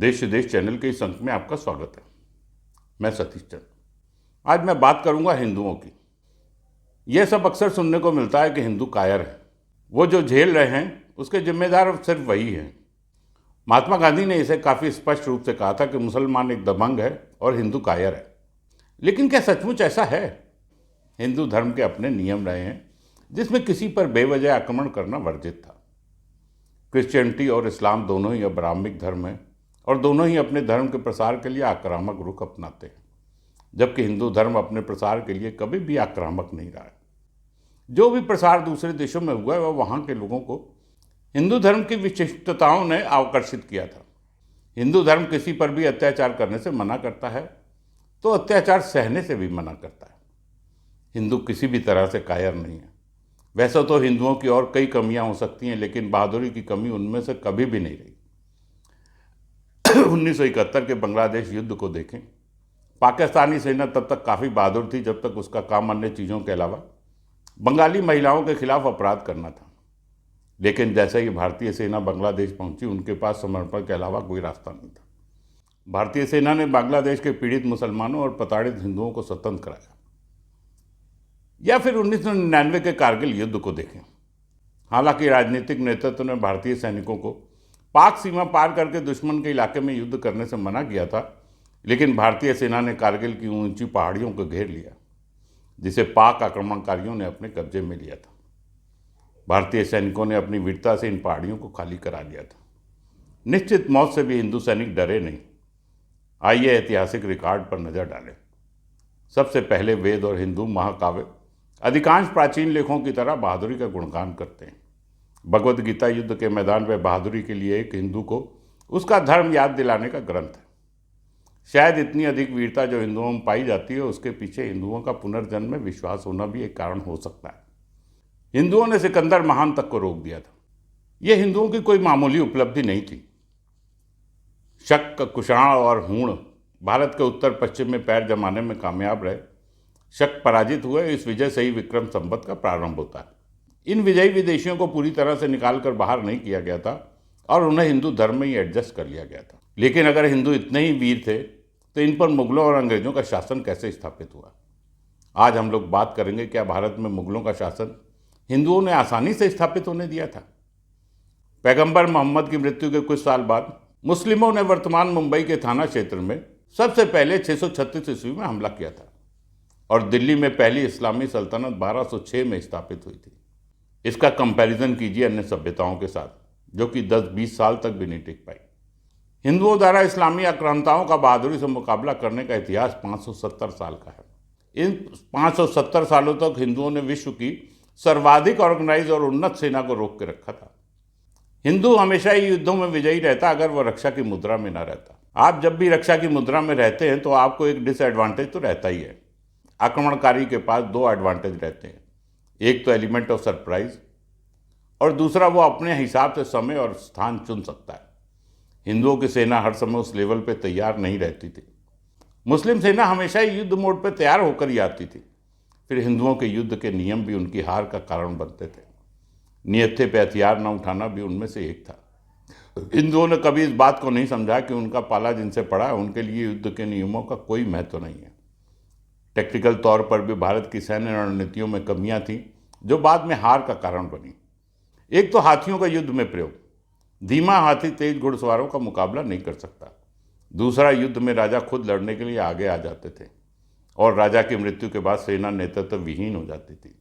देश विदेश चैनल के इस अंक में आपका स्वागत है। मैं सतीश चंद्र। आज मैं बात करूंगा हिंदुओं की। यह सब अक्सर सुनने को मिलता है कि हिंदू कायर है, वो जो झेल रहे हैं उसके जिम्मेदार अब सिर्फ वही हैं। महात्मा गांधी ने इसे काफ़ी स्पष्ट रूप से कहा था कि मुसलमान एक दबंग है और हिंदू कायर है। लेकिन क्या सचमुच ऐसा है? हिंदू धर्म के अपने नियम रहे हैं जिसमें किसी पर बेवजह आक्रमण करना वर्जित था। क्रिश्चियनिटी और इस्लाम दोनों ही अब ब्राह्मणिक धर्म हैं और दोनों ही अपने धर्म के प्रसार के लिए आक्रामक रुख अपनाते हैं, जबकि हिंदू धर्म अपने प्रसार के लिए कभी भी आक्रामक नहीं रहा है। जो भी प्रसार दूसरे देशों में हुआ है वह वहाँ के लोगों को हिंदू धर्म की विशिष्टताओं ने आकर्षित किया था। हिंदू धर्म किसी पर भी अत्याचार करने से मना करता है तो अत्याचार सहने से भी मना करता है। हिंदू किसी भी तरह से कायर नहीं है। वैसे तो हिंदुओं की और कई कमियां हो सकती हैं, लेकिन बहादुरी की कमी उनमें से कभी भी नहीं रही। 1971 के बांग्लादेश युद्ध को देखें। पाकिस्तानी सेना तब तक काफ़ी बहादुर थी जब तक उसका काम अन्य चीज़ों के अलावा बंगाली महिलाओं के खिलाफ अपराध करना था। लेकिन जैसे ही भारतीय सेना बांग्लादेश पहुंची, उनके पास समर्पण के अलावा कोई रास्ता नहीं था। भारतीय सेना ने बांग्लादेश के पीड़ित मुसलमानों और प्रताड़ित हिंदुओं को स्वतंत्र कराया। या फिर 1999 के कारगिल युद्ध को देखें। हालांकि राजनीतिक नेतृत्व ने भारतीय सैनिकों को पाक सीमा पार करके दुश्मन के इलाके में युद्ध करने से मना किया था, लेकिन भारतीय सेना ने कारगिल की ऊंची पहाड़ियों को घेर लिया, जिसे पाक आक्रमणकारियों ने अपने कब्जे में लिया था। भारतीय सैनिकों ने अपनी वीरता से इन पहाड़ियों को खाली करा लिया था। निश्चित मौत से भी हिंदू सैनिक डरे नहीं। आइए ऐतिहासिक रिकॉर्ड पर नजर डालें। सबसे पहले वेद और हिंदू महाकाव्य अधिकांश प्राचीन लेखों की तरह बहादुरी का गुणगान करते हैं। भगवद गीता युद्ध के मैदान में बहादुरी के लिए एक हिंदू को उसका धर्म याद दिलाने का ग्रंथ है। शायद इतनी अधिक वीरता जो हिंदुओं में पाई जाती है, उसके पीछे हिंदुओं का पुनर्जन्म में विश्वास होना भी एक कारण हो सकता है। हिंदुओं ने सिकंदर महान तक को रोक दिया था। यह हिंदुओं की कोई मामूली उपलब्धि नहीं थी। शक, कुषाण और हूण भारत के उत्तर पश्चिम में पैर जमाने में कामयाब रहे। शक पराजित हुए। इस विजय से ही विक्रम संवत का प्रारंभ होता है। इन विजयी विदेशियों को पूरी तरह से निकालकर बाहर नहीं किया गया था और उन्हें हिंदू धर्म में ही एडजस्ट कर लिया गया था। लेकिन अगर हिंदू इतने ही वीर थे तो इन पर मुगलों और अंग्रेजों का शासन कैसे स्थापित हुआ? आज हम लोग बात करेंगे, क्या भारत में मुगलों का शासन हिंदुओं ने आसानी से स्थापित होने दिया था? पैगंबर मोहम्मद की मृत्यु के कुछ साल बाद मुस्लिमों ने वर्तमान मुंबई के थाना क्षेत्र में सबसे पहले 636 ईस्वी में हमला किया था और दिल्ली में पहली इस्लामी सल्तनत 1206 में स्थापित हुई थी। इसका कंपैरिजन कीजिए अन्य सभ्यताओं के साथ, जो कि 10-20 साल तक भी नहीं टिक पाई। हिंदुओं द्वारा इस्लामी आक्रांताओं का बहादुरी से मुकाबला करने का इतिहास 570 साल का है। इन 570 सालों तक हिंदुओं ने विश्व की सर्वाधिक ऑर्गेनाइज और उन्नत सेना को रोक के रखा था। हिंदू हमेशा ही युद्धों में विजयी रहता अगर वह रक्षा की मुद्रा में न रहता। आप जब भी रक्षा की मुद्रा में रहते हैं तो आपको एक डिसएडवांटेज तो रहता ही है। आक्रमणकारी के पास 2 एडवांटेज रहते हैं। एक तो एलिमेंट ऑफ सरप्राइज और दूसरा वो अपने हिसाब से समय और स्थान चुन सकता है। हिंदुओं की सेना हर समय उस लेवल पे तैयार नहीं रहती थी। मुस्लिम सेना हमेशा ही युद्ध मोड पे तैयार होकर ही आती थी। फिर हिंदुओं के युद्ध के नियम भी उनकी हार का कारण बनते थे। नियत्थे पे हथियार न उठाना भी उनमें से एक था। हिंदुओं ने कभी इस बात को नहीं समझा कि उनका पाला जिनसे पड़ा है उनके लिए युद्ध के नियमों का कोई महत्व नहीं है। टेक्निकल तौर पर भी भारत की सैन्य रणनीतियों में कमियां थीं जो बाद में हार का कारण बनी। एक तो हाथियों का युद्ध में प्रयोग। धीमा हाथी तेज घुड़सवारों का मुकाबला नहीं कर सकता। दूसरा, युद्ध में राजा खुद लड़ने के लिए आगे आ जाते थे और राजा की मृत्यु के बाद सेना नेतृत्व विहीन हो जाती थी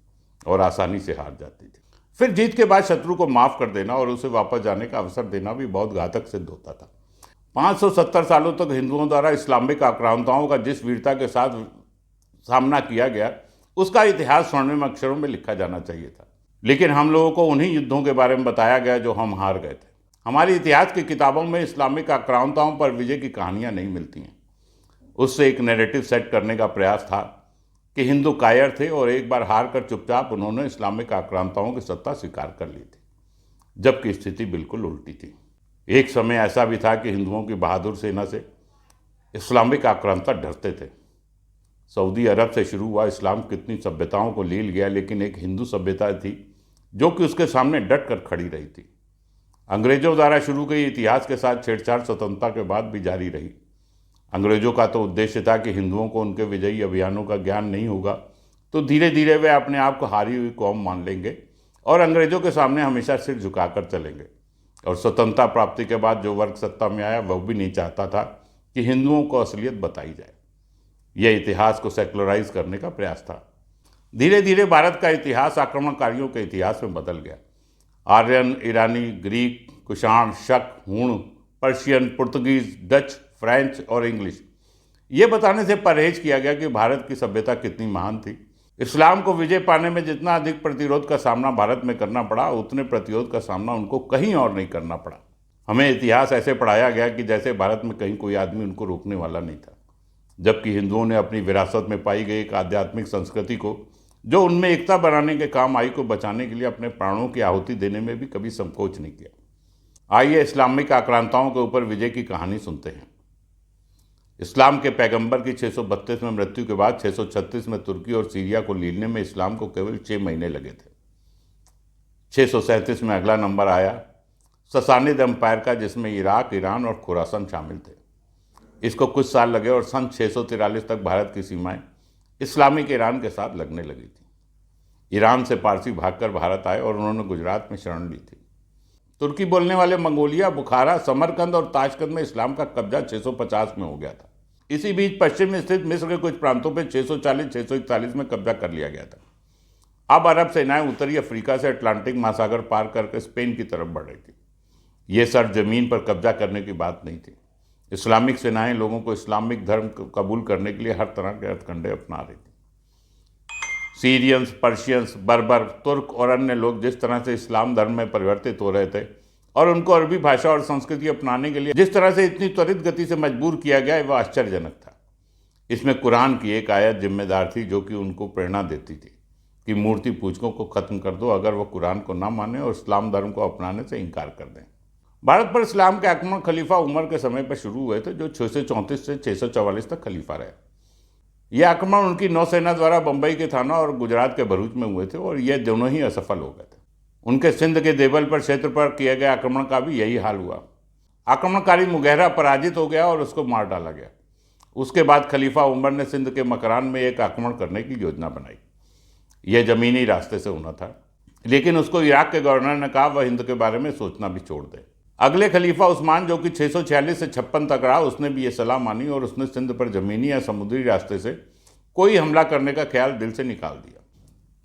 और आसानी से हार जाती थी। फिर जीत के बाद शत्रु को माफ कर देना और उसे वापस जाने का अवसर देना भी बहुत घातक सिद्ध होता था। 570 सालों तक हिंदुओं द्वारा इस्लामिक आक्रांताओं का जिस वीरता के साथ सामना किया गया, उसका इतिहास स्वर्णिम अक्षरों में लिखा जाना चाहिए था। लेकिन हम लोगों को उन्हीं युद्धों के बारे में बताया गया जो हम हार गए थे। हमारी इतिहास की किताबों में इस्लामिक आक्रांताओं पर विजय की कहानियां नहीं मिलती हैं। उससे एक नैरेटिव सेट करने का प्रयास था कि हिंदू कायर थे और एक बार हार कर चुपचाप उन्होंने इस्लामिक आक्रांताओं की सत्ता स्वीकार कर ली थी, जबकि स्थिति बिल्कुल उल्टी थी। एक समय ऐसा भी था कि हिंदुओं की बहादुर सेना से इस्लामिक आक्रांता डरते थे। सऊदी अरब से शुरू हुआ इस्लाम कितनी सभ्यताओं को लील गया, लेकिन एक हिंदू सभ्यता थी जो कि उसके सामने डट कर खड़ी रही थी। अंग्रेजों द्वारा शुरू की इतिहास के साथ छेड़छाड़ स्वतंत्रता के बाद भी जारी रही। अंग्रेजों का तो उद्देश्य था कि हिंदुओं को उनके विजयी अभियानों का ज्ञान नहीं होगा, तो धीरे धीरे वे अपने आप को हारी हुई कौम मान लेंगे और अंग्रेजों के सामने हमेशा सिर झुकाकर चलेंगे। और स्वतंत्रता प्राप्ति के बाद जो वर्ग सत्ता में आया वह भी नहीं चाहता था कि हिंदुओं को असलियत बताई जाए। यह इतिहास को सेकुलराइज करने का प्रयास था। धीरे धीरे भारत का इतिहास आक्रमणकारियों के इतिहास में बदल गया। आर्यन, ईरानी, ग्रीक, कुषाण, शक, हूण, पर्शियन, पुर्तगीज, डच, फ्रेंच और इंग्लिश, ये बताने से परहेज किया गया कि भारत की सभ्यता कितनी महान थी। इस्लाम को विजय पाने में जितना अधिक प्रतिरोध का सामना भारत में करना पड़ा, उतने प्रतिरोध का सामना उनको कहीं और नहीं करना पड़ा। हमें इतिहास ऐसे पढ़ाया गया कि जैसे भारत में कहीं कोई आदमी उनको रोकने वाला नहीं था, जबकि हिंदुओं ने अपनी विरासत में पाई गई एक आध्यात्मिक संस्कृति को, जो उनमें एकता बनाने के काम आई, को बचाने के लिए अपने प्राणों की आहुति देने में भी कभी संकोच नहीं किया। आइए इस्लामिक आक्रांताओं के ऊपर विजय की कहानी सुनते हैं। इस्लाम के पैगंबर की 632 में मृत्यु के बाद 636 में तुर्की और सीरिया को लीलने में इस्लाम को केवल 6 महीने लगे थे। 637 में अगला नंबर आया ससानिद एम्पायर का, जिसमें इराक, ईरान और खुरासन शामिल थे। इसको कुछ साल लगे और सन 643 तक भारत की सीमाएं इस्लामिक ईरान के साथ लगने लगी थी। ईरान से पारसी भागकर भारत आए और उन्होंने गुजरात में शरण ली थी। तुर्की बोलने वाले मंगोलिया, बुखारा, समरकंद और ताशकंद में इस्लाम का कब्जा 650 में हो गया था। इसी बीच पश्चिम में स्थित मिस्र के कुछ प्रांतों पर 640-641 में कब्जा कर लिया गया था। अब अरब सेनाएं उत्तरी अफ्रीका से अटलांटिक महासागर पार करके स्पेन की तरफ बढ़ रही थी। ये सर जमीन पर कब्जा करने की बात नहीं थी। इस्लामिक सेनाएं लोगों को इस्लामिक धर्म कबूल करने के लिए हर तरह के हथकंडे अपना रही थी। सीरियंस, पर्शियंस, बर्बर, तुर्क और अन्य लोग जिस तरह से इस्लाम धर्म में परिवर्तित हो रहे थे और उनको अरबी भाषा और संस्कृति अपनाने के लिए जिस तरह से इतनी त्वरित गति से मजबूर किया गया, वह आश्चर्यजनक था। इसमें कुरान की एक आयत जिम्मेदार थी, जो कि उनको प्रेरणा देती थी कि मूर्ति पूजकों को खत्म कर दो अगर वह कुरान को ना माने और इस्लाम धर्म को अपनाने से इनकार कर दें। भारत पर इस्लाम के आक्रमण खलीफा उमर के समय पर शुरू हुए थे, जो 634 से 644 तक खलीफा रहे। यह आक्रमण उनकी नौसेना द्वारा बंबई के थाना और गुजरात के भरूच में हुए थे और यह दोनों ही असफल हो गए थे। उनके सिंध के देवल पर क्षेत्र पर किए गए आक्रमण का भी यही हाल हुआ। आक्रमणकारी मुगैरा पराजित हो गया और उसको मार डाला गया। उसके बाद खलीफा उमर ने सिंध के मकरान में एक आक्रमण करने की योजना बनाई। यह जमीनी रास्ते से होना था, लेकिन उसको इराक के गवर्नर ने कहा वह हिंद के बारे में सोचना भी छोड़ दे। अगले खलीफा उस्मान, जो कि 646 से 56 तक रहा, उसने भी ये सलाह मानी और उसने सिंध पर जमीनी या समुद्री रास्ते से कोई हमला करने का ख्याल दिल से निकाल दिया।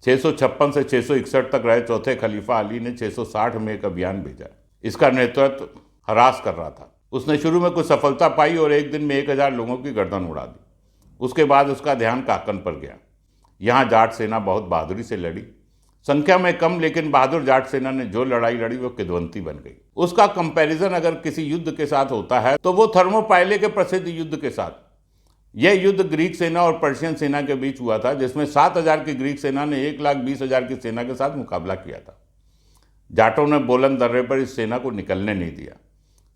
656 से 661 तक रहे चौथे खलीफा अली ने 660 में एक अभियान भेजा। इसका नेतृत्व हरास कर रहा था। उसने शुरू में कुछ सफलता पाई और एक दिन में 1000 लोगों की गर्दन उड़ा दी। उसके बाद उसका ध्यान काकन पर गया। यहाँ जाट सेना बहुत बहादुरी से लड़ी। संख्या में कम लेकिन बहादुर जाट सेना ने जो लड़ाई लड़ी वो किदवंती बन गई। उसका कंपैरिजन अगर किसी युद्ध के साथ होता है तो वो थर्मोपाइले के प्रसिद्ध युद्ध के साथ। यह युद्ध ग्रीक सेना और पर्शियन सेना के बीच हुआ था, जिसमें 7000 की ग्रीक सेना ने 1,20,000 की सेना के साथ मुकाबला किया था। जाटों ने बोलन दर्रे पर इस सेना को निकलने नहीं दिया।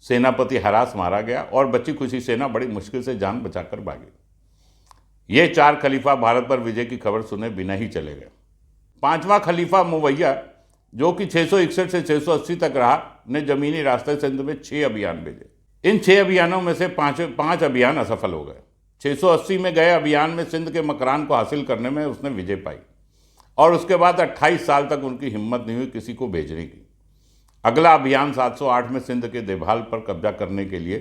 सेनापति हरास मारा गया और बची खुशी सेना बड़ी मुश्किल से जान बचाकर भागी। ये 4 खलीफा भारत पर विजय की खबर सुने बिना ही चले गए। 5वां खलीफा मुवैया, जो कि 661 से 680 तक रहा, ने जमीनी रास्ते सिंध में 6 अभियान भेजे। इन 6 अभियानों में से 5 अभियान असफल हो गए। 680 में गए अभियान में सिंध के मकरान को हासिल करने में उसने विजय पाई और उसके बाद 28 साल तक उनकी हिम्मत नहीं हुई किसी को भेजने की। अगला अभियान 708 में सिंध के देभाल पर कब्जा करने के लिए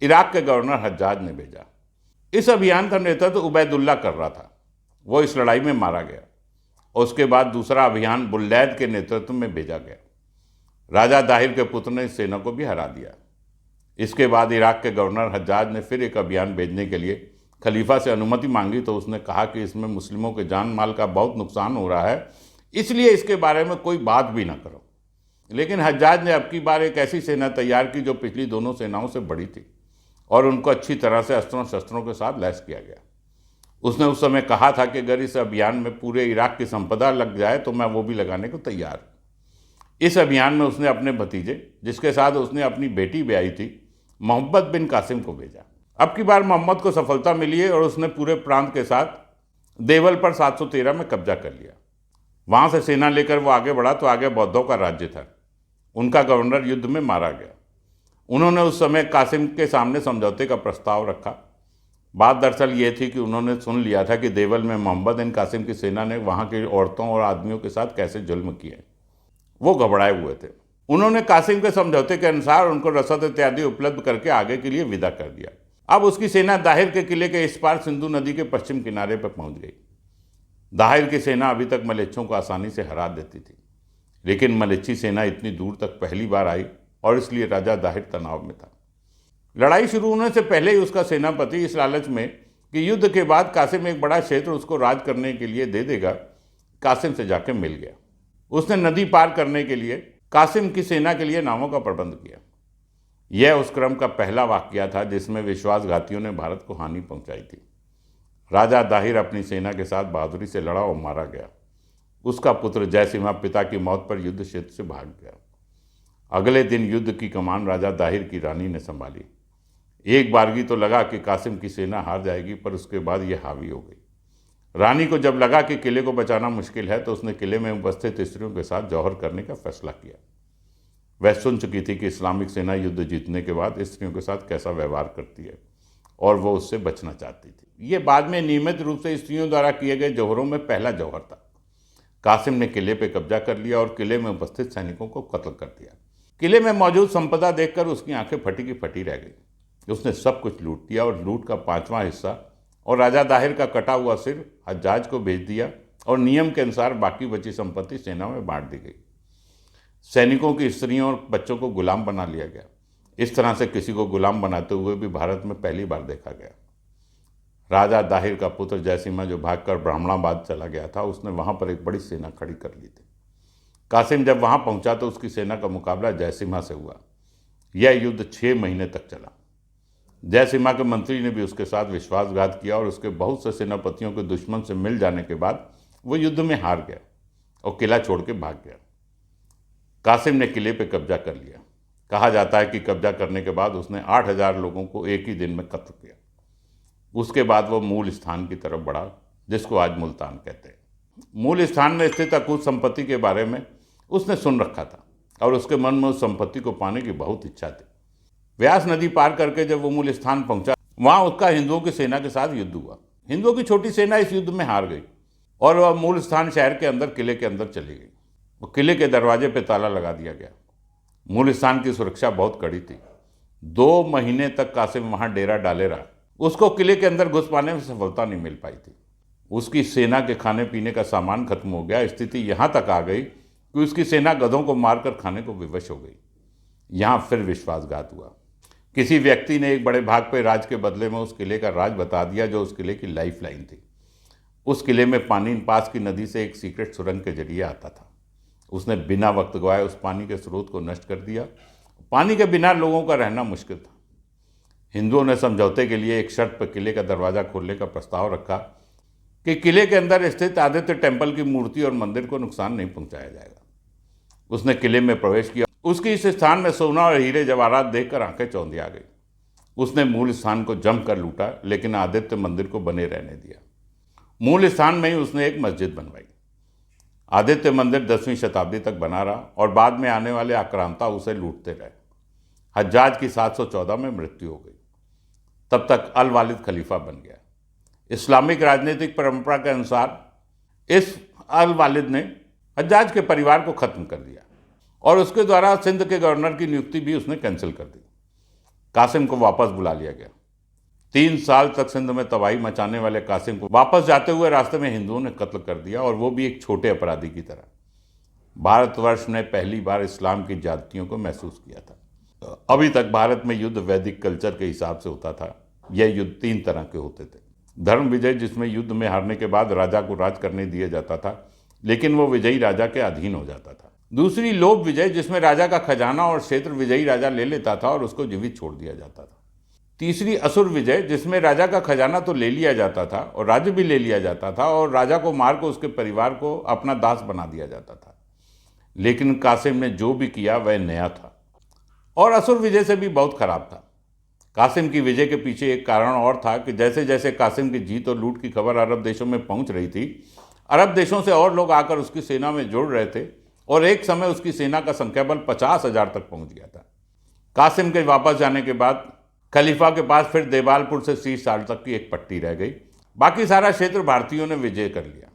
इराक के गवर्नर हज्जाज ने भेजा। इस अभियान का नेतृत्व उबैदुल्ला कर रहा था। वो इस लड़ाई में मारा गया। उसके बाद दूसरा अभियान बुल्लैद के नेतृत्व में भेजा गया। राजा दाहिर के पुत्र ने इस सेना को भी हरा दिया। इसके बाद इराक के गवर्नर हज्जाज ने फिर एक अभियान भेजने के लिए खलीफा से अनुमति मांगी, तो उसने कहा कि इसमें मुस्लिमों के जान माल का बहुत नुकसान हो रहा है, इसलिए इसके बारे में कोई बात भी ना करो। लेकिन हज्जाज ने अब की बार एक ऐसी सेना तैयार की जो पिछली दोनों सेनाओं से बड़ी थी और उनको अच्छी तरह से अस्त्रों शस्त्रों के साथ लैस किया गया। उसने उस समय कहा था कि अगर इस अभियान में पूरे इराक की संपदा लग जाए तो मैं वो भी लगाने को तैयार हूँ। इस अभियान में उसने अपने भतीजे, जिसके साथ उसने अपनी बेटी ब्याही थी, मोहम्मद बिन कासिम को भेजा। अब की बार मोहम्मद को सफलता मिली है और उसने पूरे प्रांत के साथ देवल पर 713 में कब्जा कर लिया। वहाँ से सेना लेकर वो आगे बढ़ा तो आगे बौद्धों का राज्य था। उनका गवर्नर युद्ध में मारा गया। उन्होंने उस समय कासिम के सामने समझौते का प्रस्ताव रखा। बात दरअसल ये थी कि उन्होंने सुन लिया था कि देवल में मोहम्मद बिन कासिम की सेना ने वहाँ की औरतों और आदमियों के साथ कैसे जुल्म किए। वो घबराए हुए थे। उन्होंने कासिम के समझौते के अनुसार उनको रसद इत्यादि उपलब्ध करके आगे के लिए विदा कर दिया। अब उसकी सेना दाहिर के किले के इस पार सिंधु नदी के पश्चिम किनारे पर पहुंच गई। दाहिर की सेना अभी तक मलेच्छों को आसानी से हरा देती थी, लेकिन मलेच्छी सेना इतनी दूर तक पहली बार आई और इसलिए राजा दाहिर तनाव में था। लड़ाई शुरू होने से पहले ही उसका सेनापति इस लालच में कि युद्ध के बाद कासिम एक बड़ा क्षेत्र उसको राज करने के लिए दे देगा, कासिम से जाकर मिल गया। उसने नदी पार करने के लिए कासिम की सेना के लिए नावों का प्रबंध किया। यह उस क्रम का पहला वाकया था जिसमें विश्वासघातियों ने भारत को हानि पहुंचाई थी। राजा दाहिर अपनी सेना के साथ बहादुरी से लड़ा और मारा गया। उसका पुत्र जयसिम्हा पिता की मौत पर युद्ध क्षेत्र से भाग गया। अगले दिन युद्ध की कमान राजा दाहिर की रानी ने संभाली। एक बारगी तो लगा कि कासिम की सेना हार जाएगी, पर उसके बाद यह हावी हो गई। रानी को जब लगा कि किले को बचाना मुश्किल है तो उसने किले में उपस्थित स्त्रियों के साथ जौहर करने का फैसला किया। वह सुन चुकी थी कि इस्लामिक सेना युद्ध जीतने के बाद स्त्रियों के साथ कैसा व्यवहार करती है और वो उससे बचना चाहती थी। ये बाद में नियमित रूप से स्त्रियों द्वारा किए गए जौहरों में पहला जौहर था। कासिम ने किले पर कब्जा कर लिया और किले में उपस्थित सैनिकों को कत्ल कर दिया। किले में मौजूद संपदा देखकर उसकी आंखें फटी की फटी रह गई। उसने सब कुछ लूट दिया और लूट का 5वां हिस्सा और राजा दाहिर का कटा हुआ सिर हज्जाज को भेज दिया और नियम के अनुसार बाकी बची संपत्ति सेना में बांट दी गई। सैनिकों की स्त्रियों और बच्चों को गुलाम बना लिया गया। इस तरह से किसी को गुलाम बनाते हुए भी भारत में पहली बार देखा गया। राजा दाहिर का पुत्र जयसिम्हा जो भागकर ब्राह्मणाबाद चला गया था, उसने वहां पर एक बड़ी सेना खड़ी कर ली थी। कासिम जब वहां पहुंचा तो उसकी सेना का मुकाबला जयसिम्हा से हुआ। यह युद्ध 6 महीने तक चला। जयसिम्हा के मंत्री ने भी उसके साथ विश्वासघात किया और उसके बहुत से सेनापतियों के दुश्मन से मिल जाने के बाद वो युद्ध में हार गया और किला छोड़ के भाग गया। कासिम ने किले पर कब्जा कर लिया। कहा जाता है कि कब्जा करने के बाद उसने 8000 लोगों को एक ही दिन में कत्ल किया। उसके बाद वो मूल स्थान की तरफ बढ़ा, जिसको आज मुल्तान कहते हैं। मूल स्थान में स्थित अकूत संपत्ति के बारे में उसने सुन रखा था और उसके मन में उस संपत्ति को पाने की बहुत इच्छा थी। व्यास नदी पार करके जब वो मूल स्थान पहुंचा, वहां उसका हिंदुओं की सेना के साथ युद्ध हुआ। हिंदुओं की छोटी सेना इस युद्ध में हार गई और वह मूल स्थान शहर के अंदर किले के अंदर चली गई। वो किले के दरवाजे पर ताला लगा दिया गया। मूल स्थान की सुरक्षा बहुत कड़ी थी। 2 महीने तक कासिम वहां डेरा डाले रहा। उसको किले के अंदर घुस पाने में सफलता नहीं मिल पाई थी। उसकी सेना के खाने पीने का सामान खत्म हो गया। स्थिति यहां तक आ गई कि उसकी सेना गधों को मारकर खाने को विवश हो गई। यहां फिर विश्वासघात हुआ। किसी व्यक्ति ने एक बड़े भाग पे राज के बदले में उस किले का राज बता दिया, जो उस किले की लाइफ लाइन थी। उस किले में पानी पास की नदी से एक सीक्रेट सुरंग के जरिए आता था। उसने बिना वक्त गवाए उस पानी के स्रोत को नष्ट कर दिया। पानी के बिना लोगों का रहना मुश्किल था। हिंदुओं ने समझौते के लिए एक शर्त पर किले का दरवाजा खोलने का प्रस्ताव रखा कि किले के अंदर स्थित आदित्य टेम्पल की मूर्ति और मंदिर को नुकसान नहीं पहुंचाया जाएगा। उसने किले में प्रवेश किया। उसकी इस स्थान में सोना और हीरे जवाहरात देखकर आंखें चौंधिया गई। उसने मूल स्थान को जमकर लूटा, लेकिन आदित्य मंदिर को बने रहने दिया। मूल स्थान में ही उसने एक मस्जिद बनवाई। आदित्य मंदिर 10वीं शताब्दी तक बना रहा और बाद में आने वाले आक्रांता उसे लूटते रहे। हज्जाज की 714 में मृत्यु हो गई। तब तक अल वालिद खलीफा बन गया। इस्लामिक राजनीतिक परंपरा के अनुसार इस अल वालिद ने हज्जाज के परिवार को खत्म कर दिया और उसके द्वारा सिंध के गवर्नर की नियुक्ति भी उसने कैंसिल कर दी। कासिम को वापस बुला लिया गया। 3 साल तक सिंध में तबाही मचाने वाले कासिम को वापस जाते हुए रास्ते में हिंदुओं ने कत्ल कर दिया, और वो भी एक छोटे अपराधी की तरह। भारतवर्ष ने पहली बार इस्लाम की ज्यादतियों को महसूस किया था। अभी तक भारत में युद्ध वैदिक कल्चर के हिसाब से होता था। यह युद्ध 3 तरह के होते थे। धर्म विजय, जिसमें युद्ध में हारने के बाद राजा को राज करने दिया जाता था, लेकिन वो विजयी राजा के अधीन हो जाता था। दूसरी लोभ विजय, जिसमें राजा का खजाना और क्षेत्र विजयी राजा ले लेता था और उसको जीवित छोड़ दिया जाता था। तीसरी असुर विजय, जिसमें राजा का खजाना तो ले लिया जाता था और राज्य भी ले लिया जाता था और राजा को मारकर उसके परिवार को अपना दास बना दिया जाता था। लेकिन कासिम ने जो भी किया वह नया था और असुर विजय से भी बहुत खराब था। कासिम की विजय के पीछे एक कारण और था कि जैसे जैसे कासिम की जीत और लूट की खबर अरब देशों में पहुंच रही थी, अरब देशों से और लोग आकर उसकी सेना में जुड़ रहे थे और एक समय उसकी सेना का संख्या बल 50,000 तक पहुंच गया था। कासिम के वापस जाने के बाद खलीफा के पास फिर देवालपुर से 30 साल तक की एक पट्टी रह गई। बाकी सारा क्षेत्र भारतीयों ने विजय कर लिया।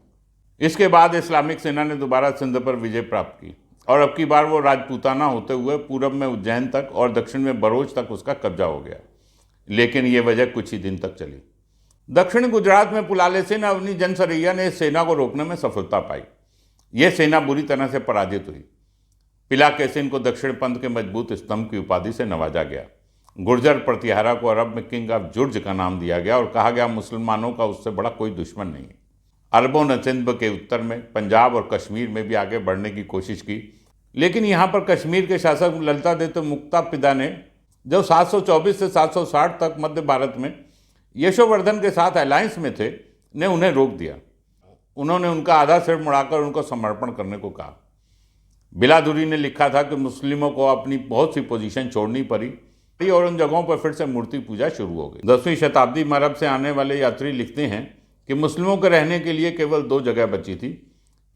इसके बाद इस्लामिक सेना ने दोबारा सिंध पर विजय प्राप्त की और अब की बार वो राजपूताना होते हुए पूरब में उज्जैन तक और दक्षिण में बरोच तक उसका कब्जा हो गया। लेकिन ये वजह कुछ ही दिन तक चली। दक्षिण गुजरात में पुलाले सेन अवनी जनसरैया ने इस सेना को रोकने में सफलता पाई। यह सेना बुरी तरह से पराजित हुई। पिलाकेसिन को दक्षिण पंथ के मजबूत स्तंभ की उपाधि से नवाजा गया। गुर्जर प्रतिहारा को अरब में किंग ऑफ जुर्ज का नाम दिया गया और कहा गया मुसलमानों का उससे बड़ा कोई दुश्मन नहीं। अरबों ने सिंध के उत्तर में, पंजाब और कश्मीर में भी आगे बढ़ने की कोशिश की, लेकिन यहाँ पर कश्मीर के शासक ललितादित्य मुक्तापिदा ने, जो 724 से 760 तक मध्य भारत में यशोवर्धन के साथ अलायंस में थे, ने उन्हें रोक दिया। उन्होंने उनका आधा सिर मुड़ाकर उनको समर्पण करने को कहा। बिलादुरी ने लिखा था कि मुस्लिमों को अपनी बहुत सी पोजीशन छोड़नी पड़ी और उन जगहों पर फिर से मूर्ति पूजा शुरू हो गई। 10वीं शताब्दी में अरब से आने वाले यात्री लिखते हैं कि मुस्लिमों के रहने के लिए केवल 2 जगह बची थी,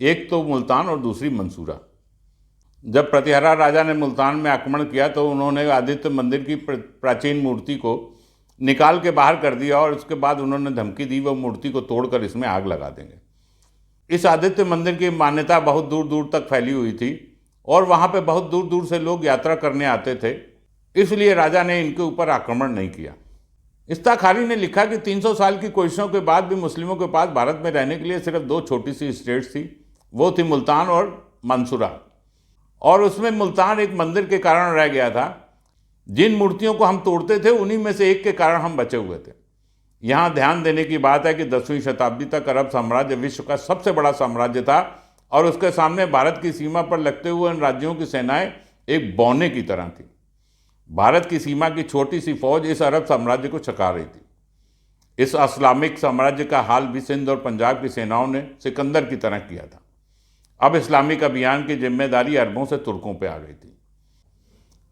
एक तो मुल्तान और दूसरी मंसूरा। जब प्रतिहारा राजा ने मुल्तान में आक्रमण किया तो उन्होंने आदित्य मंदिर की प्राचीन मूर्ति को निकाल के बाहर कर दिया और उसके बाद उन्होंने धमकी दी वो मूर्ति को तोड़कर इसमें आग लगा देंगे। इस आदित्य मंदिर की मान्यता बहुत दूर दूर तक फैली हुई थी और वहाँ पे बहुत दूर दूर से लोग यात्रा करने आते थे, इसलिए राजा ने इनके ऊपर आक्रमण नहीं किया। इस्ताखारी ने लिखा कि 300 साल की कोशिशों के बाद भी मुस्लिमों के पास भारत में रहने के लिए सिर्फ 2 छोटी सी स्टेट्स थी, वो थी मुल्तान और मंसूरा, और उसमें मुल्तान एक मंदिर के कारण रह गया था। जिन मूर्तियों को हम तोड़ते थे उन्हीं में से एक के कारण हम बचे हुए थे। यहाँ ध्यान देने की बात है कि 10वीं शताब्दी तक अरब साम्राज्य विश्व का सबसे बड़ा साम्राज्य था और उसके सामने भारत की सीमा पर लगते हुए इन राज्यों की सेनाएं एक बौने की तरह थी। भारत की सीमा की छोटी सी फौज इस अरब साम्राज्य को छका रही थी। इस इस्लामिक साम्राज्य का हाल भी सिंध और पंजाब की सेनाओं ने सिकंदर की तरह किया था। अब इस्लामिक अभियान की जिम्मेदारी अरबों से तुर्कों पर आ गई थी।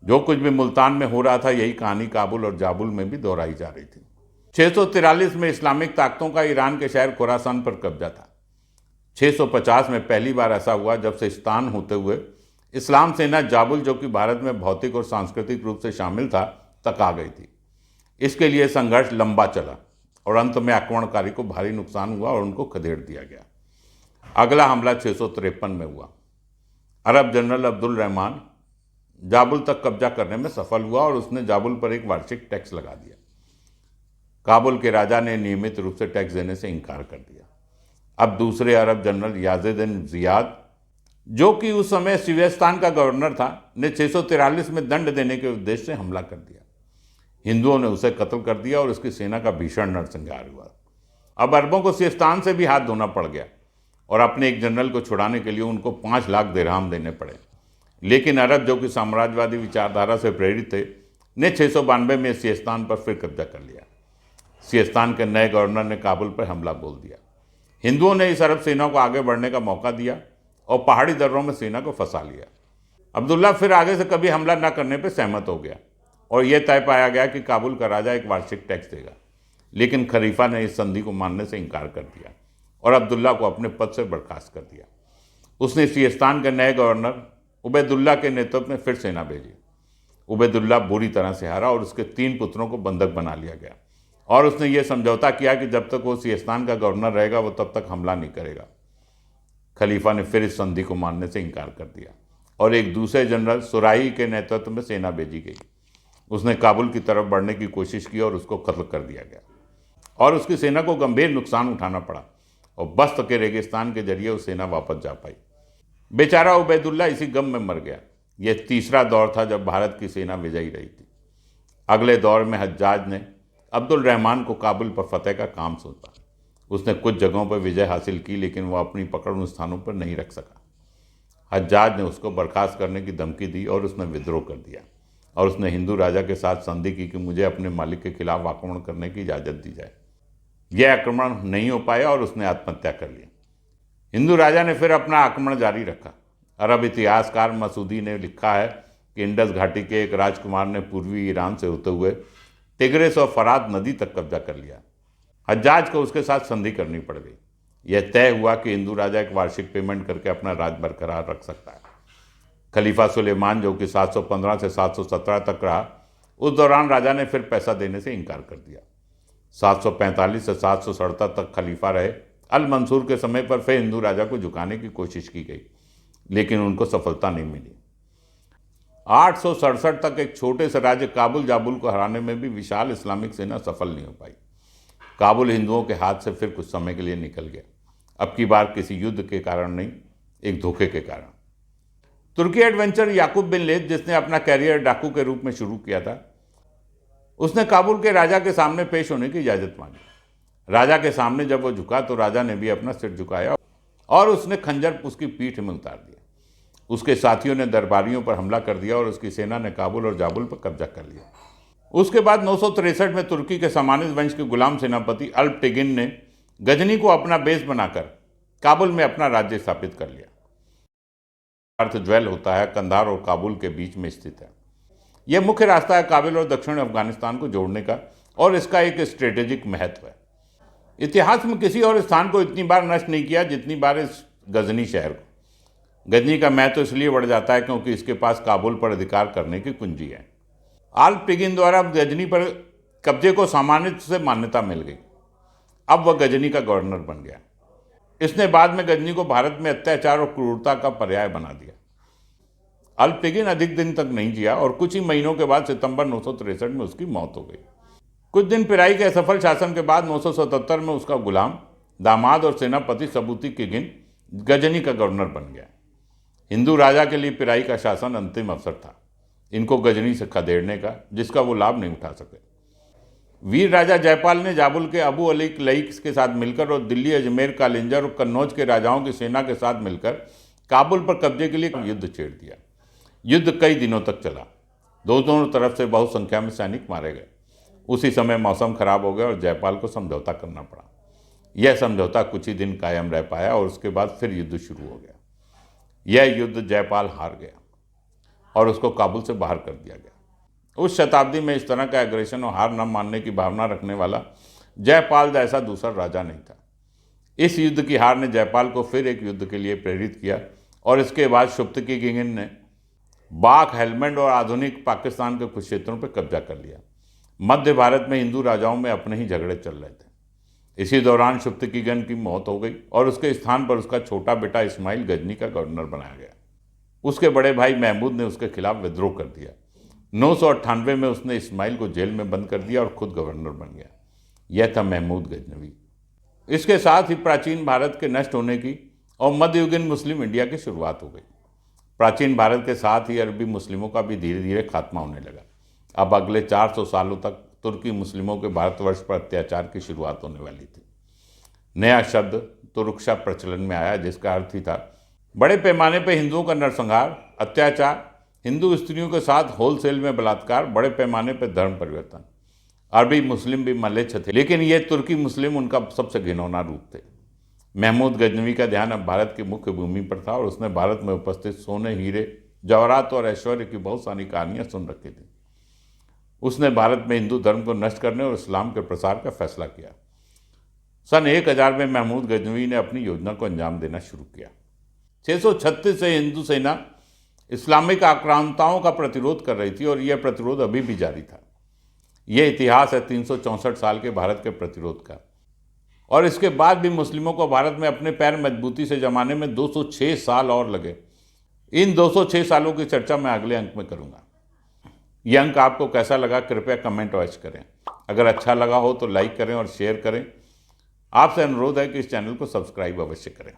जो कुछ भी मुल्तान में हो रहा था यही कहानी काबुल और जाबुल में भी दोहराई जा रही थी। 643 में इस्लामिक ताकतों का ईरान के शहर खुरासान पर कब्जा था। 650 में पहली बार ऐसा हुआ जब सिस्तान होते हुए इस्लाम सेना जाबुल, जो कि भारत में भौतिक और सांस्कृतिक रूप से शामिल था, तक आ गई थी। इसके लिए संघर्ष लंबा चला और अंत में आक्रमणकारी को भारी नुकसान हुआ और उनको खदेड़ दिया गया। अगला हमला 653 में हुआ। अरब जनरल अब्दुल रहमान जाबुल तक कब्जा करने में सफल हुआ और उसने जाबुल पर एक वार्षिक टैक्स लगा दिया। काबुल के राजा ने नियमित रूप से टैक्स देने से इनकार कर दिया। अब दूसरे अरब जनरल याजिद जियाद, जो कि उस समय सिविस्तान का गवर्नर था, ने 643 में दंड देने के उद्देश्य से हमला कर दिया। हिंदुओं ने उसे कत्ल कर दिया और उसकी सेना का भीषण नरसंहार हुआ। अब अरबों को सिविस्तान से भी हाथ धोना पड़ गया और अपने एक जनरल को छुड़ाने के लिए उनको 5 लाख दिरहम देने पड़े। लेकिन अरब, जो कि साम्राज्यवादी विचारधारा से प्रेरित थे, ने 692 में सिविस्तान पर फिर कब्जा कर लिया। सिविस्तान के नए गवर्नर ने काबुल पर हमला बोल दिया। हिंदुओं ने इस अरब सेना को आगे बढ़ने का मौका दिया और पहाड़ी दर्रों में सेना को फंसा लिया। अब्दुल्ला फिर आगे से कभी हमला न करने पर सहमत हो गया और यह तय पाया गया कि काबुल का राजा एक वार्षिक टैक्स देगा। लेकिन खलीफा ने इस संधि को मानने से इनकार कर दिया और अब्दुल्ला को अपने पद से बर्खास्त कर दिया। उसने सिविस्तान के नए गवर्नर उबैदुल्ला के नेतृत्व में फिर सेना भेजी। उबैदुल्ला बुरी तरह से हारा और उसके 3 पुत्रों को बंधक बना लिया गया और उसने ये समझौता किया कि जब तक वो सिविस्तान का गवर्नर रहेगा वो तब तक हमला नहीं करेगा। खलीफा ने फिर इस संधि को मानने से इनकार कर दिया और एक दूसरे जनरल सुराही के नेतृत्व में सेना भेजी गई। उसने काबुल की तरफ बढ़ने की कोशिश की और उसको कत्ल कर दिया गया और उसकी सेना को गंभीर नुकसान उठाना पड़ा और बस्त के रेगिस्तान के जरिए वो सेना वापस जा पाई। बेचारा उबैदुल्ला इसी गम में मर गया। यह तीसरा दौर था जब भारत की सेना विजयी रही थी। अगले दौर में हज्जाज ने अब्दुल रहमान को काबुल पर फतेह का काम सौंपा। उसने कुछ जगहों पर विजय हासिल की, लेकिन वह अपनी पकड़ उन स्थानों पर नहीं रख सका। हज्जाज ने उसको बर्खास्त करने की धमकी दी और उसने विद्रोह कर दिया और उसने हिंदू राजा के साथ संधि की कि मुझे अपने मालिक के खिलाफ आक्रमण करने की इजाज़त दी जाए। यह आक्रमण नहीं हो पाया और उसने आत्महत्या कर ली। हिंदू राजा ने फिर अपना आक्रमण जारी रखा। अरब इतिहासकार मसूदी ने लिखा है कि इंडस घाटी के एक राजकुमार ने पूर्वी ईरान से होते हुए टिग्रिस और फरात नदी तक कब्जा कर लिया। हज्जाज को उसके साथ संधि करनी पड़ गई। यह तय हुआ कि हिंदू राजा एक वार्षिक पेमेंट करके अपना राज बरकरार रख सकता है। खलीफा सुलेमान, जो कि 715 से 717 तक रहा, उस दौरान राजा ने फिर पैसा देने से इनकार कर दिया। 745 से 767 तक खलीफा रहे अल मंसूर के समय पर फिर हिंदू राजा को झुकाने की कोशिश की गई, लेकिन उनको सफलता नहीं मिली। 867 तक एक छोटे से राज्य काबुल जाबुल को हराने में भी विशाल इस्लामिक सेना सफल नहीं हो पाई। काबुल हिंदुओं के हाथ से फिर कुछ समय के लिए निकल गया, अब की बार किसी युद्ध के कारण नहीं, एक धोखे के कारण। तुर्की एडवेंचर याकूब बिन लेथ, जिसने अपना कैरियर डाकू के रूप में शुरू किया था, उसने काबुल के राजा के सामने पेश होने की इजाज़त मांगी। राजा के सामने जब वो झुका तो राजा ने भी अपना सिर झुकाया और उसने खंजर उसकी पीठ में उतार दिया। उसके साथियों ने दरबारियों पर हमला कर दिया और उसकी सेना ने काबुल और जाबुल पर कब्जा कर लिया। उसके बाद 963 में तुर्की के समानिद वंश के गुलाम सेनापति अल्प टिगिन ने गजनी को अपना बेस बनाकर काबुल में अपना राज्य स्थापित कर लिया। अर्थ ज्वेल होता है, कंधार और काबुल के बीच में स्थित है। यह मुख्य रास्ता है काबुल और दक्षिण अफगानिस्तान को जोड़ने का, और इसका एक स्ट्रेटेजिक महत्व है। इतिहास में किसी और स्थान को इतनी बार नष्ट नहीं किया जितनी बार इस गजनी शहर को। गजनी का महत्व इसलिए बढ़ जाता है क्योंकि इसके पास काबुल पर अधिकार करने की कुंजी है। अल्प टिगिन द्वारा गजनी पर कब्जे को सामान्य से मान्यता मिल गई। अब वह गजनी का गवर्नर बन गया। इसने बाद में गजनी को भारत में अत्याचार और क्रूरता का पर्याय बना दिया। अल्प टिगिन अधिक दिन तक नहीं जिया और कुछ ही महीनों के बाद सितंबर 963 में उसकी मौत हो गई। कुछ दिन पिराई के असफल शासन के बाद 977 में उसका गुलाम, दामाद और सेनापति सबूती किगिन गजनी का गवर्नर बन गया। हिंदू राजा के लिए पिराई का शासन अंतिम अवसर था, इनको गजनी से खदेड़ने का, जिसका वो लाभ नहीं उठा सके। वीर राजा जयपाल ने जाबुल के अबू अली लईक के साथ मिलकर और दिल्ली, अजमेर, कालिंजर और कन्नौज के राजाओं की सेना के साथ मिलकर काबुल पर कब्जे के लिए युद्ध छेड़ दिया। युद्ध कई दिनों तक चला। दोनों तरफ से बहुत संख्या में सैनिक मारे गए। उसी समय मौसम खराब हो गया और जयपाल को समझौता करना पड़ा। यह समझौता कुछ ही दिन कायम रह पाया और उसके बाद फिर युद्ध शुरू हो गया। यह युद्ध जयपाल हार गया और उसको काबुल से बाहर कर दिया गया। उस शताब्दी में इस तरह का एग्रेशन और हार न मानने की भावना रखने वाला जयपाल जैसा दूसरा राजा नहीं था। इस युद्ध की हार ने जयपाल को फिर एक युद्ध के लिए प्रेरित किया और इसके बाद शुप्तकी किगिन ने बाक, हेलमंड और आधुनिक पाकिस्तान के कुछ क्षेत्रों पर कब्जा कर लिया। मध्य भारत में हिंदू राजाओं में अपने ही झगड़े चल रहे थे। इसी दौरान शुप्तकीगन की मौत हो गई और उसके स्थान पर उसका छोटा बेटा इस्माइल गजनी का गवर्नर बनाया गया। उसके बड़े भाई महमूद ने उसके खिलाफ विद्रोह कर दिया। 998 में उसने इस्माइल को जेल में बंद कर दिया और खुद गवर्नर बन गया। यह था महमूद गजनवी। इसके साथ ही प्राचीन भारत के नष्ट होने की और मध्ययुगीन मुस्लिम इंडिया की शुरुआत हो गई। प्राचीन भारत के साथ ही अरबी मुस्लिमों का भी धीरे धीरे खात्मा होने लगा। अब अगले 400 सालों तक तुर्की मुस्लिमों के भारतवर्ष पर अत्याचार की शुरुआत होने वाली थी। नया शब्द तुरुक्षा प्रचलन में आया, जिसका अर्थ ही था बड़े पैमाने पर हिंदुओं का नरसंहार, अत्याचार, हिंदू स्त्रियों के साथ होलसेल में बलात्कार, बड़े पैमाने पर धर्म परिवर्तन। अरबी मुस्लिम भी मलेच्छ थे, लेकिन ये तुर्की मुस्लिम उनका सबसे घिनौना रूप थे। महमूद गजनवी का ध्यान अब भारत की मुख्य भूमि पर था और उसने भारत में उपस्थित सोने, हीरे, जवाहरात और ऐश्वर्य की बहुत सारी कहानियां सुन रखी थी। उसने भारत में हिंदू धर्म को नष्ट करने और इस्लाम के प्रसार का फैसला किया। सन 1000 में महमूद गजनवी ने अपनी योजना को अंजाम देना शुरू किया। 636 से हिंदू सेना इस्लामिक आक्रांताओं का प्रतिरोध कर रही थी और यह प्रतिरोध अभी भी जारी था। यह इतिहास है 364 साल के भारत के प्रतिरोध का, और इसके बाद भी मुस्लिमों को भारत में अपने पैर मजबूती से जमाने में 206 साल और लगे। इन 206 सालों की चर्चा मैं अगले अंक में करूंगा। यह अंक आपको कैसा लगा कृपया कमेंट अवश्य करें। अगर अच्छा लगा हो तो लाइक करें और शेयर करें। आपसे अनुरोध है कि इस चैनल को सब्सक्राइब अवश्य करें।